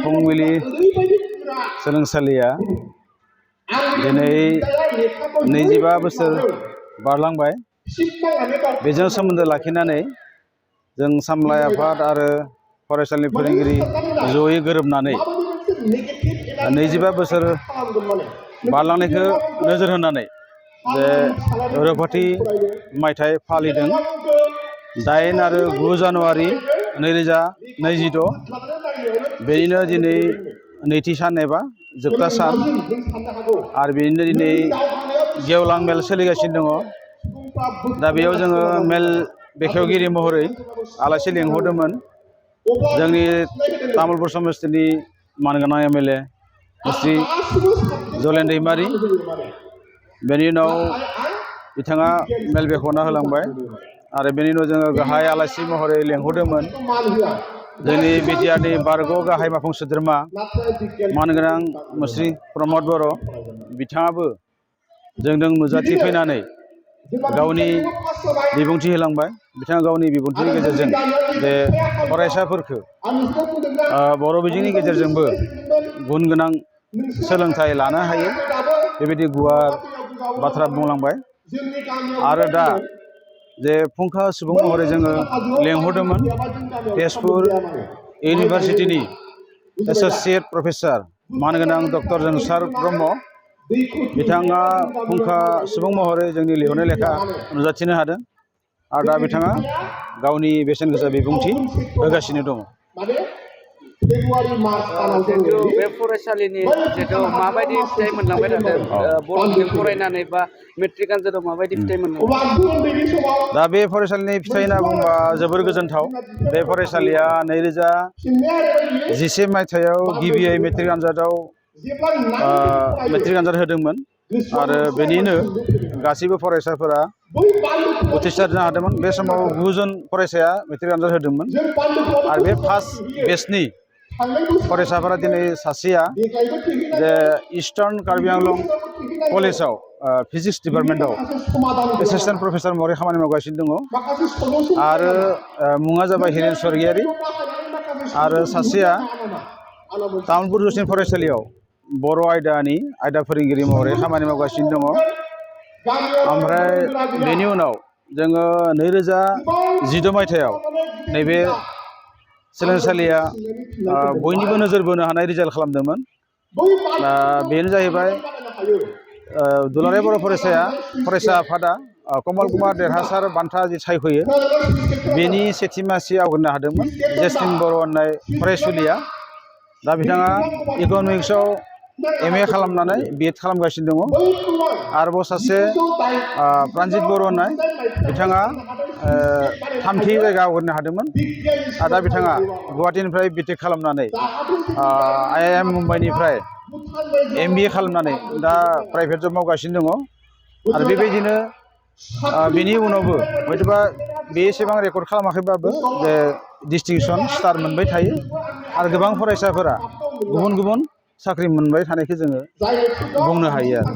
फुंबिलि सोलोंसालिया दिनै 25 बोसोर बारलांबाय। बेजों सोमोन्दो लाखिनानै जों सामलाय आफाद आरो फरायसालिनि फोरोंगिरि जयै गोरोबनानै 25 बोसोर बारलांनायखौ नोजोर होनानै बे रौफाथि मायथाइ फालिदों। 8 आरो 9 जानुवारि 2026 बेनिनो दिनै नैथि सान एबा जोबथा सान आरो बेनिनो दिनै गेवलां मेल सोलिगासिनो दङ। दा बेयाव जोङो मेल बेखेवगिरि महरै आलासि लिंहरदोंमोन जोंनि तामुलपुर समस्तिनि मानगोनां एमएलए मुस्रि जलेन दैमारि। बेनि उनाव बिथाङा मेल बेखेवना होलांबाय आरो बेनि उनाव जोङो गाहाय आलासि महरै लिंहरदोंमोन जोंनि बिटिआरनि बारग' गाहाय मावफुं सोद्रोमा मानगोनां मुस्रि प्रमद बर'। बिथाङाबो जोंजों नुजाथि फैनानै गावनि बिबुंथि होलांबाय। बिथाङा गावनि बिबुंथिनि गेजेरजों जे फरायसाफोरखौ बर' बिजोंनि गेजेरजोंबो गुन गोनां सोलोंथाइ लानो हायो बेबायदि गुवार बाथ्रा बुंलांबाय। आरो दा जे फुंखा सुबुं महरै जोङो लेंहरदोंमोन तेजपुर इउनिभारसिटिनि एस'सिएट प्रफेसार मानगोनां डक्टर जोंसार ब्रह्म। बिथाङा फुंखा सुबुं महरै जोंनि लिंहरनाय लेखा नुजाथिनो हादों आरो दा बिथाङा गावनि बेसेन गोसा बिबुंथि होगासिनो दङ। जिहेतु बे फरायसालिनि जिहेतु माबायदि फिथाइ मोनलांबाय थादों बर' बिजों फरायनानै बा मेट्रिक आनजादाव माबायदि फिथाइ मोनलांबाय? दा बे फरायसालिनि फिथाइ होनना बुंबा जोबोर गोजोनथाव। बे फरायसालिया 2011 मायथाइयाव गिबियै मेट्रिक आनजादाव मेट्रिक आनजाद होदोंमोन आरो बेनिनो गासैबो फरायसाफोरा उथ्रिसार जानो हादोंमोन। बे समाव 9 जन फरायसाया मेट्रिक आनजाद होदोंमोन आरो बे फार्स्ट बेचनि फरायसाफोरा दिनै सासेया जे इस्टार्न कार्बि आंलं कलेजाव फिजिक्स डिपार्टमेन्टआव एसिस्टेन्ट प्रफेसार महरै खामानि मावगासिनो दङ आरो मुङा जाबाय हिरेन स्वर्गियारि। आरो सासेया तामुलपुर जौसिन फरायसालियाव बर' आयदानि आयदा फोरोंगिरि महरै खामानि मावगासिनो दङ। ओमफ्राय बेनि उनाव जोङो 2016 मायथाइयाव नैबे सोलोंसालिया बयनिबो नोजोर बोनो हानाय रिजाल्ट खालामदोंमोन। बेनो जाहैबाय दुलाराय बर' फरायसा आफादा कमल कुमार देरहासार बान्था जि सायख'यो बेनि सेथि मासि आवग्रिनो हादोंमोन जेस्मिन बर' होननाय फरायसुलिया। दा बिथाङा इक'नमिक्सआव MA खालामनानै BEd खालामगासिनो दङ। आरोबाव सासे प्रानजित बर' होननाय बिथाङा थामथि जायगा आवग्रिनो हादोंमोन आरो दा बिथाङा गुवाहाटीनिफ्राय BTech खालामनानै IIM मुम्बाइनिफ्राय MBA खालामनानै दा प्राइभेट जब मावगासिनो दङ। आरो बेबायदिनो बेनि उनावबो हयतोबा बे एसेबां रेकर्ड खालामाखैबाबो जे डिस्टिंसन स्टार मोनबाय थायो आरो गोबां फरायसाफोरा गुबुन गुबुन साख्रि मोनबाय थानायखौ जोङो बुंनो हायो आरो।